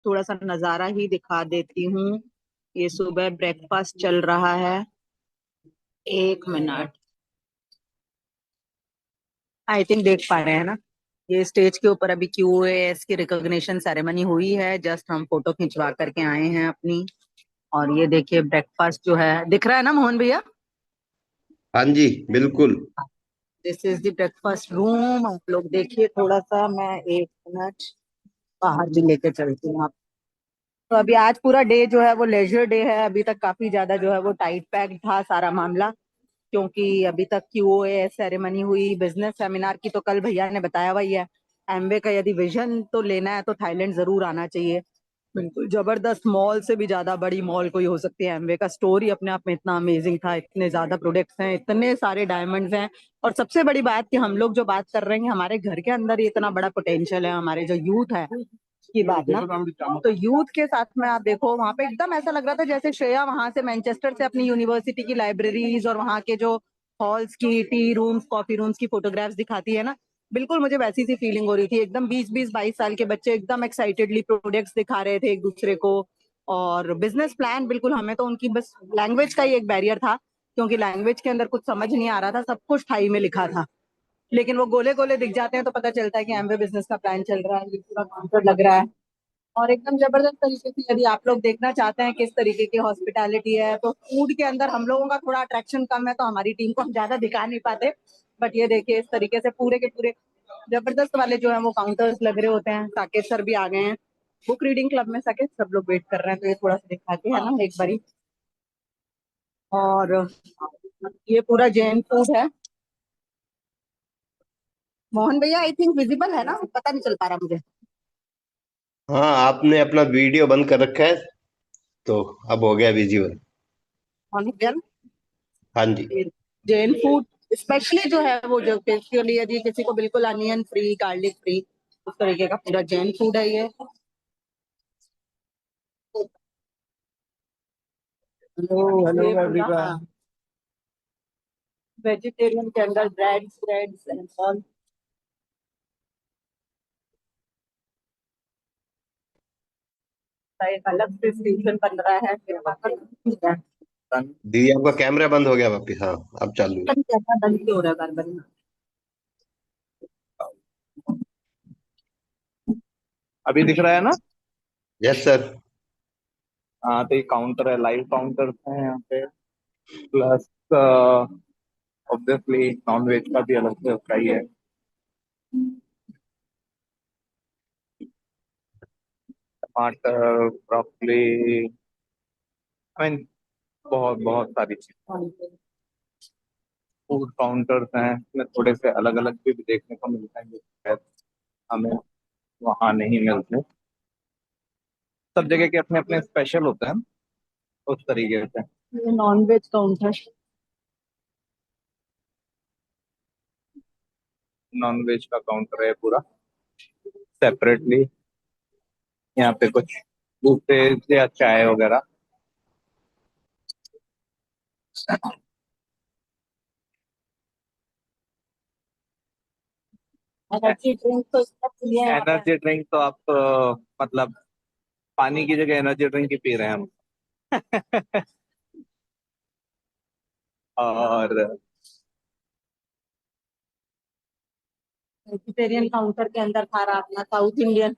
थोड़ा सा नजारा ही दिखा देती हूँ। ये सुबह ब्रेकफास्ट चल रहा है। 1 मिनट। आई थिंक देख पा रहे हैं ना। ये स्टेज के ऊपर अभी QAS की रिकॉग्निशन सेरेमनी हुई है। जस्ट हम फोटो खिंचवा करके आए हैं अपनी। और ये देखिए ब्रेकफास्ट जो है दिख रहा है ना मोहन भैया। हाँ जी, बिल्कुल। This is the breakfast room. आप लोग देखिए थोड़ा सा, मैं 1 मिनट बाहर भी लेके चलती हूँ आप। तो अभी आज पूरा डे जो है वो लेजर डे है। अभी तक काफी ज्यादा जो है वो टाइट पैक था सारा मामला, क्योंकि अभी तक QOA सेरेमनी हुई। बिजनेस सेमिनार की तो कल भैया ने बताया हुआ ही है। एमवे का यदि विजन तो लेना है तो थाईलैंड जरूर आना चाहिए। बिल्कुल जबरदस्त, मॉल से भी ज्यादा बड़ी मॉल कोई हो सकती है। एमवे का स्टोरी अपने आप में इतना अमेजिंग था। इतने ज्यादा प्रोडक्ट्स हैं, इतने सारे डायमंड्स हैं। और सबसे बड़ी बात कि हम लोग जो बात कर रहे हैं, हमारे घर के अंदर ही इतना बड़ा पोटेंशियल है। हमारे जो यूथ है की बात ना, तो यूथ के साथ में आप देखो वहां पे एकदम ऐसा लग रहा था जैसे श्रेया वहां से मैनचेस्टर से अपनी यूनिवर्सिटी की लाइब्रेरीज और वहां के जो हॉल्स की, टी रूम्स, कॉफी रूम्स की फोटोग्राफ्स दिखाती है ना, बिल्कुल मुझे वैसी सी फीलिंग हो रही थी। एकदम 20-20 22 साल के बच्चे एकदम एक्साइटेडली प्रोडक्ट्स दिखा रहे थे एक दूसरे को। और बिजनेस प्लान बिल्कुल, हमें तो उनकी बस लैंग्वेज का ही एक बैरियर था, क्योंकि लैंग्वेज के अंदर कुछ समझ नहीं आ रहा था। सब कुछ थाई में लिखा था, लेकिन वो गोले गोले दिख जाते हैं तो पता चलता है कि एमवे बिजनेस का प्लान चल रहा है। ये पूरा काउंटर लग रहा है और एकदम जबरदस्त तरीके से। यदि आप लोग देखना चाहते हैं किस तरीके की हॉस्पिटैलिटी है, तो फूड के अंदर हम लोगों का थोड़ा अट्रैक्शन कम है, तो हमारी टीम को हम ज्यादा दिखा नहीं पाते। बट ये देखिए इस तरीके से पूरे के पूरे जबरदस्त वाले जो है वो काउंटर्स लग रहे होते हैं। साकेत सर भी आ गए हैं बुक रीडिंग क्लब में। साकेत सब लोग वेट कर रहे हैं, तो ये थोड़ा सा दिखाते हैं ना एक बारी। और ये पूरा जैन फूड है। मोहन भैया आई थिंक विजिबल है ना, पता नहीं चल पा रहा मुझे। हाँ, आपने अपना वीडियो बंद कर रखा है, तो अब हो गया विजिबल। मोहन भैया, हाँ जी। जैन फूड स्पेशली जो है वो, जो बेसिकली यदि किसी को बिल्कुल अनियन फ्री, गार्लिक फ्री, उस तरीके का पूरा जैन फूड है ये। हेलो हेलो ये पूरा हाँ, एवरीवन। वेजिटेरियन के अंदर ब्रेड्स ब्रेड्स एंड ऑल का एक अलग से स्टेशन बन रहा है फिर वहाँ पर। दीदी, आपका कैमरा बंद हो गया वापिस। हाँ, अब चालू है। कैसा बंद क्यों हो रहा है बार बार। अभी दिख रहा है ना? Yes sir. हाँ, तो ये काउंटर है, लाइव काउंटर है यहाँ पे। प्लस ऑब्वियसली नॉन वेज का भी अलग से उसका ही है। टमाटर, ब्रोकली, आई मीन बहुत बहुत सारी चीज। फूड काउंटर्स हैं, इसमें थोड़े से अलग अलग भी देखने को मिलते हैं जो शायद हमें वहाँ नहीं मिलते। सब जगह के अपने अपने स्पेशल होते हैं उस तरीके से। ये non veg counter. Non veg का काउंटर है पूरा सेपरेटली। यहाँ पे कुछ बूफे या चाय वगैरह। एनर्जी ड्रिंक तो इसका फ्री है यहाँ पे। एनर्जी ड्रिंक तो आप मतलब पानी की जगह एनर्जी ड्रिंक ही पी रहे हैं हम। और वेजिटेरियन काउंटर के अंदर खा रहा अपना साउथ इंडियन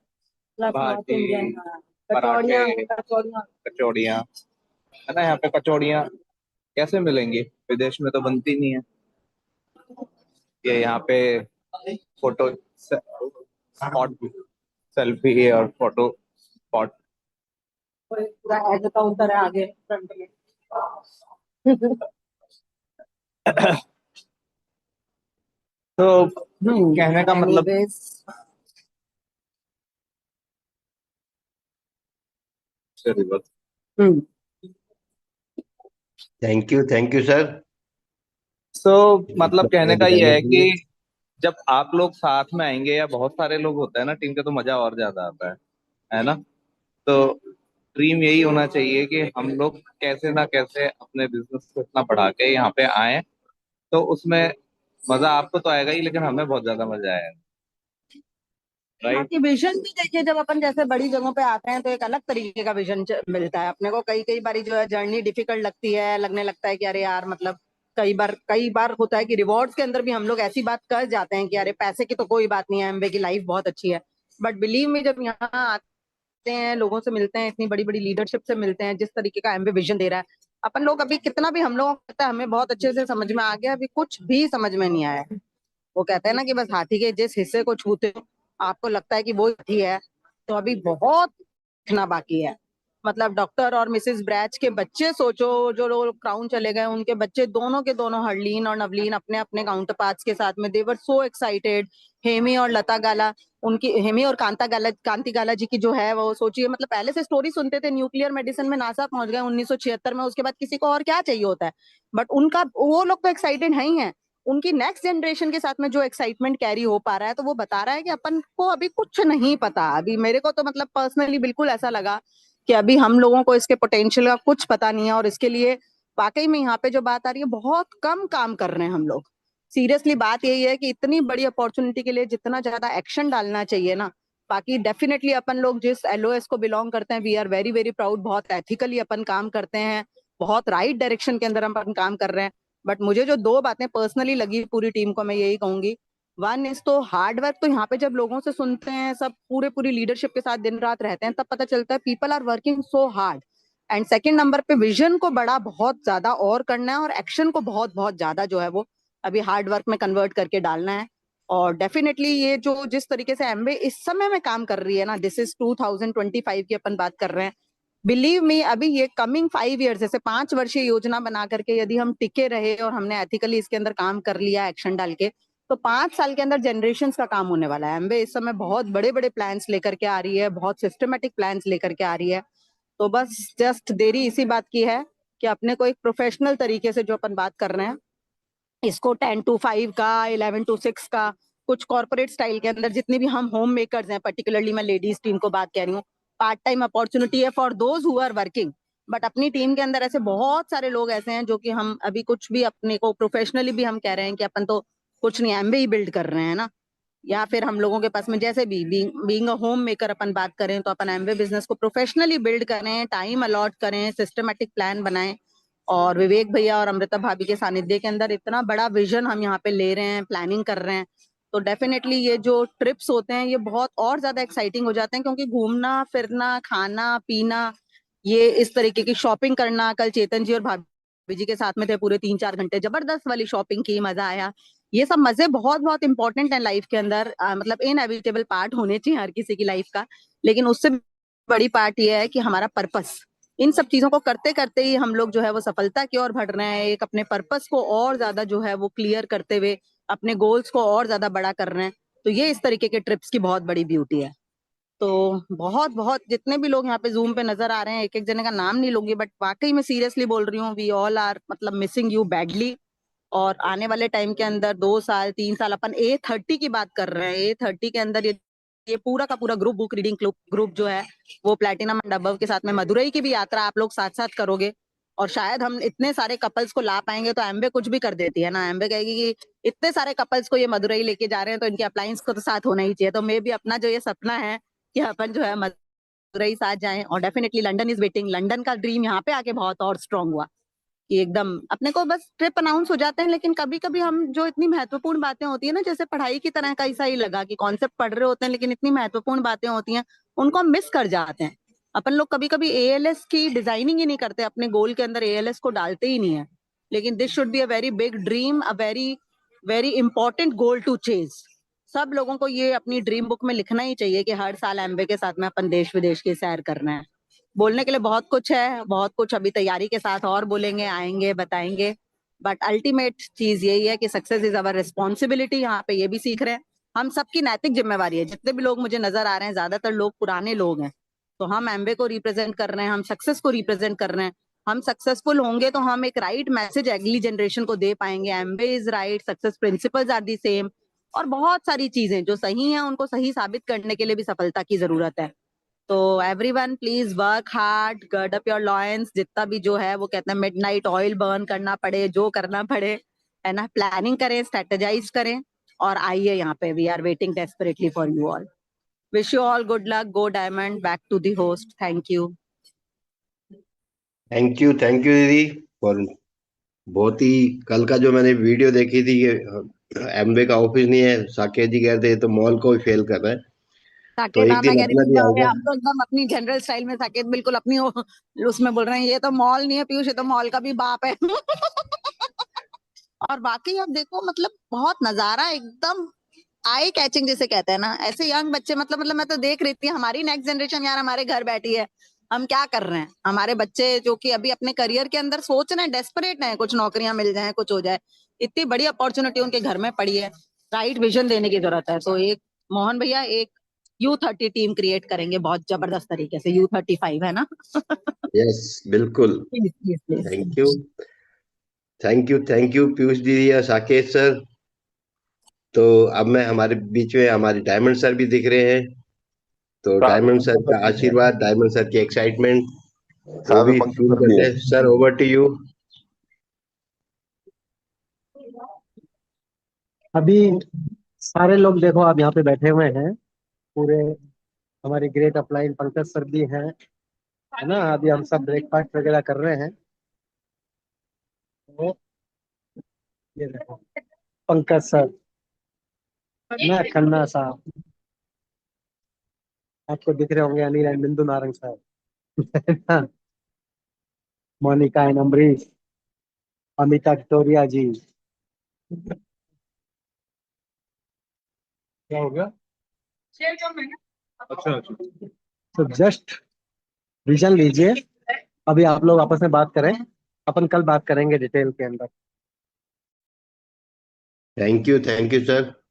प्लस नॉर्थ भाजी, इंडियन। हाँ, कचौड़ियाँ पराठे, कचौड़ियाँ। कचौड़ियाँ। है ना, यहाँ पे कचौड़ियाँ कैसे मिलेंगी? विदेश में तो बनती नहीं है। ये यहाँ पे फोटो स्पॉट, सेल्फी और फोटो स्पॉट। कोई पूरा एज काउंटर है आगे फ्रंट में। तो कहने का मतलब, anyways. Hmm. Thank you sir. तो मतलब कहने का ये बताने है के लिए। कि जब आप लोग साथ में आएंगे या बहुत सारे लोग होते हैं ना टीम के, तो मजा और ज्यादा आता है ना? तो ड्रीम यही होना चाहिए कि हम लोग कैसे ना कैसे अपने बिजनेस को इतना बढ़ा के यहाँ पे आए, तो उसमें मजा आपको तो आएगा ही, लेकिन हमें बहुत ज्यादा मजा आएगा। राइट। बाकी विजन भी देखिए, जब अपन जैसे बड़ी जगहों पे आते हैं तो एक अलग तरीके का विजन मिलता है अपने को। कई कई बारी जो है जर्नी डिफिकल्ट लगती है, लगने लगता है कि अरे यार मतलब कई बार होता है कि रिवॉर्ड्स के अंदर भी हम लोग ऐसी बात कर जाते हैं कि अरे पैसे की तो कोई बात नहीं है, एमबे की लाइफ बहुत अच्छी है। बट बिलीव मी, जब यहाँ आते हैं, लोगों से मिलते हैं, इतनी बड़ी बड़ी लीडरशिप से मिलते हैं, जिस तरीके का एमबे विजन दे रहा है, अपन लोग अभी कितना भी हम लोगों को पता है, हमें बहुत अच्छे से समझ में आ गया, अभी कुछ भी समझ में नहीं आया है। वो कहते हैं ना कि बस हाथी के जिस हिस्से को छूते हो आपको लगता है कि वो हाथी है, तो अभी बहुत सीखना बाकी है। मतलब डॉक्टर और मिसेस ब्रैच के बच्चे सोचो, जो लोग क्राउन चले गए, उनके बच्चे दोनों के दोनों, हरलीन और नवलीन, अपने अपने काउंटर पार्ट्स के साथ में दे वर सो एक्साइटेड। हेमी और लता गाला, उनकी हेमी और कांति गाला जी की जो है वो सोचिए, मतलब पहले से स्टोरी सुनते थे, न्यूक्लियर मेडिसिन में नासा पहुंच गए 1976 में, उसके बाद किसी को और क्या चाहिए होता है। बट उनका, वो लोग तो एक्साइटेड है ही है। उनकी नेक्स्ट जनरेशन के साथ में जो एक्साइटमेंट कैरी हो पा रहा है, तो वो बता रहा है कि अपन को अभी कुछ नहीं पता। अभी मेरे को तो मतलब पर्सनली बिल्कुल ऐसा लगा कि अभी हम लोगों को इसके पोटेंशियल का कुछ पता नहीं है, और इसके लिए वाकई में यहाँ पे जो बात आ रही है, बहुत कम काम कर रहे हैं हम लोग। सीरियसली बात यही है कि इतनी बड़ी अपॉर्चुनिटी के लिए जितना ज्यादा एक्शन डालना चाहिए ना, बाकी डेफिनेटली अपन लोग जिस एलओएस को बिलोंग करते हैं, we are very very proud, बहुत एथिकली अपन काम करते हैं, बहुत राइट डायरेक्शन के अंदर अपन काम कर रहे हैं। बट मुझे जो दो बातें पर्सनली लगी पूरी टीम को, मैं यही कहूंगी। वन इज तो हार्ड वर्क, तो यहाँ पे जब लोगों से सुनते हैं, सब पूरी लीडरशिप के साथ दिन रात रहते हैं, तब पता चलता है people are working so hard. And second number पे विजन को बड़ा बहुत ज्यादा और करना है, और एक्शन को बहुत बहुत ज्यादा जो है वो अभी हार्ड वर्क में कन्वर्ट करके डालना है। और डेफिनेटली ये जो जिस तरीके से एमबे इस समय में काम कर रही है ना, दिस इज 2025 की अपन बात कर रहे हैं। बिलीव मी, अभी ये कमिंग 5 ईयर्स, जैसे 5 वर्षीय योजना बना करके यदि हम टिके रहे और हमने एथिकली इसके अंदर काम कर लिया एक्शन डाल के, तो 5 साल के अंदर जनरेशन का काम होने वाला है। एमबे इस समय बहुत बड़े बड़े प्लान्स लेकर के आ रही है, बहुत सिस्टमेटिक प्लान्स लेकर के आ रही है। तो बस जस्ट देरी इसी बात की है कि अपने को एक प्रोफेशनल तरीके से जो अपन बात कर रहे हैं, इसको 10 to 5 का, 11 to 6 का, कुछ कॉर्पोरेट स्टाइल के अंदर जितनी भी हम होम मेकर्स हैं, पर्टिकुलरली मैं लेडीज टीम को बात कह रही हूँ, पार्ट टाइम अपॉर्चुनिटी है for those who are working. But अपनी टीम के अंदर ऐसे बहुत सारे लोग ऐसे हैं जो कि हम अभी कुछ भी अपने को प्रोफेशनली भी हम कह रहे हैं कि अपन तो कुछ नहीं, एमबे ही बिल्ड कर रहे हैं ना। या फिर हम लोगों के पास में जैसे भी बीइंग अ होम मेकर अपन बात करें, तो अपन एमबे बिजनेस को प्रोफेशनली बिल्ड करें, टाइम अलॉट करें, सिस्टमेटिक प्लान बनाएं। और विवेक भैया और अमृता भाभी के सानिध्य के अंदर इतना बड़ा विजन हम यहाँ पे ले रहे हैं, प्लानिंग कर रहे हैं, तो डेफिनेटली ये जो ट्रिप्स होते हैं ये बहुत और ज्यादा एक्साइटिंग हो जाते हैं, क्योंकि घूमना फिरना, खाना पीना, ये इस तरीके की शॉपिंग करना, कल चेतन जी और भाभी जी के साथ में थे, पूरे 3-4 घंटे जबरदस्त वाली शॉपिंग की, मजा आया। ये सब मजे बहुत बहुत इंपॉर्टेंट है लाइफ के अंदर, मतलब इनएविटेबल पार्ट होने चाहिए हर किसी की लाइफ का। लेकिन उससे बड़ी पार्ट ये है कि हमारा पर्पस, इन सब चीजों को करते करते ही हम लोग जो है वो सफलता की ओर बढ़ रहे हैं, एक अपने पर्पस को और ज्यादा जो है वो क्लियर करते हुए अपने गोल्स को और ज्यादा बड़ा कर रहे हैं। तो ये इस तरीके के ट्रिप्स की बहुत बड़ी ब्यूटी है। तो बहुत बहुत जितने भी लोग यहाँ पे जूम पे नजर आ रहे हैं, एक एक जने का नाम नहीं लूंगी, बट वाकई में सीरियसली बोल रही हूँ, वी ऑल आर मतलब मिसिंग यू बैडली। और आने वाले टाइम के अंदर 2 साल 3 साल, अपन A30 की बात कर रहे हैं, A30 के अंदर ये पूरा का पूरा ग्रुप, बुक रीडिंग ग्रुप जो है वो प्लेटिनम एंड अबव के साथ में मदुरई की भी यात्रा आप लोग साथ साथ करोगे। और शायद हम इतने सारे कपल्स को ला पाएंगे, तो एम्बे कुछ भी कर देती है ना, एम्बे कहेगी कि इतने सारे कपल्स को ये मदुरई लेके जा रहे हैं, तो इनके अप्लायंस को तो साथ होना ही चाहिए। तो मे भी अपना जो ये सपना है कि अपन जो है मदुरई साथ जाएं, और definitely London is waiting, London का ड्रीम यहाँ पे आके बहुत और स्ट्रांग हुआ कि एकदम अपने को बस ट्रिप अनाउंस हो जाते हैं। लेकिन कभी कभी हम जो इतनी महत्वपूर्ण बातें होती है ना, जैसे पढ़ाई की तरह का ऐसा ही लगा कि कॉन्सेप्ट पढ़ रहे होते हैं, लेकिन इतनी महत्वपूर्ण बातें होती हैं, उनको हम मिस कर जाते हैं। अपन लोग कभी कभी एएलएस की डिजाइनिंग ही नहीं करते, अपने गोल के अंदर एएलएस को डालते ही नहीं है। लेकिन this should be a very big dream, a very very important goal to chase. सब लोगों को ये अपनी ड्रीम बुक में लिखना ही चाहिए कि हर साल एम्बे के साथ में अपन देश विदेश की सैर करना है। बोलने के लिए बहुत कुछ है, बहुत कुछ अभी तैयारी के साथ और बोलेंगे, आएंगे, बताएंगे। बट अल्टीमेट चीज यही है कि सक्सेस इज अवर रिस्पॉन्सिबिलिटी। यहाँ पे ये भी सीख रहे हैं, हम सबकी नैतिक जिम्मेवारी है। जितने भी लोग मुझे नजर आ रहे हैं, ज्यादातर लोग पुराने लोग हैं, तो हम एम्बे को रिप्रेजेंट कर रहे हैं, हम सक्सेस को रिप्रेजेंट कर रहे हैं। हम सक्सेसफुल होंगे तो हम एक राइट मैसेज अगली जनरेशन को दे पाएंगे, एम्बे is right, success principles are the same. और बहुत सारी चीजें जो सही हैं उनको सही साबित करने के लिए भी सफलता की जरूरत है। तो everyone please work hard, gird up your loins, जितना भी जो है वो कहते हैं मिडनाइट ऑयल बर्न करना पड़े, जो करना पड़े, है ना, प्लानिंग करें, स्ट्रेटेजाइज करें, और आइए यहाँ पे, we are waiting desperately for you all. Wish you all good luck. Go Diamond. Back to the host. Thank you. Thank you दीदी। और बहुत ही कल का जो मैंने वीडियो देखी थी, ये एमवे का ऑफिस नहीं है, साकेत जी कहते हैं तो मॉल को ही फेल कर रहा है। तो साकेत, एक हाँ, मैं दिन कह अपना रही भी थी आएगा। हम तो एकदम अपनी जनरल स्टाइल में, साकेत बिल्कुल अपनी उसमें बोल रहे हैं ये तो मॉल नहीं है पीयूष, ये तो मॉल का भी बाप है। और बाकी अब देखो मतलब बहुत नजारा एकदम आई कैचिंग जिसे कहते हैं ना, ऐसे यंग बच्चे, मतलब मैं तो देख रही थी हमारी नेक्स्ट जनरेशन यार हमारे घर बैठी है। हम क्या कर रहे हैं, हमारे बच्चे जो कि अभी अपने करियर के अंदर सोच रहे हैं, डेस्परेट हैं, कुछ नौकरियां मिल जाएं, कुछ हो जाए, इतनी बड़ी अपॉर्चुनिटी उनके घर में पड़ी है। राइट विजन देने की जरूरत है। तो एक मोहन भैया एक U30 टीम क्रिएट करेंगे बहुत जबरदस्त तरीके से। U35 है ना? यस, बिल्कुल। Please please thank you, please. Thank you Piyush दीदी या साकेत सर। तो अब मैं हमारे बीच में हमारे डायमंड सर भी दिख रहे हैं। तो साथ में डायमंड सर पंकज का सर भी है। आशीर्वाद, डायमंड सर की एक्साइटमेंट, वो साथ में भी पंकज फील सर भी करते है। हैं। Sir, over to you. अभी सारे लोग देखो आप यहाँ पे बैठे हुए हैं पूरे। हमारी ग्रेट अपलाइन पंकज सर भी हैं, है ना। अभी हम सब ब्रेकफास्ट वगैरह कर रहे हैं। तो ये देखो पंकज सर ना, खन्ना साहब आपको दिख रहे होंगे, अनिल एंड बिंदु नारंग साहब, है ना? मोनिका एंड अम्बरीश, अमिता विक्टोरिया जी। क्या हो गया? अच्छा अच्छा। तो जस्ट विजन लीजिए, अभी आप लोग आपस में बात करें, अपन कल बात करेंगे डिटेल के अंदर। Thank you sir.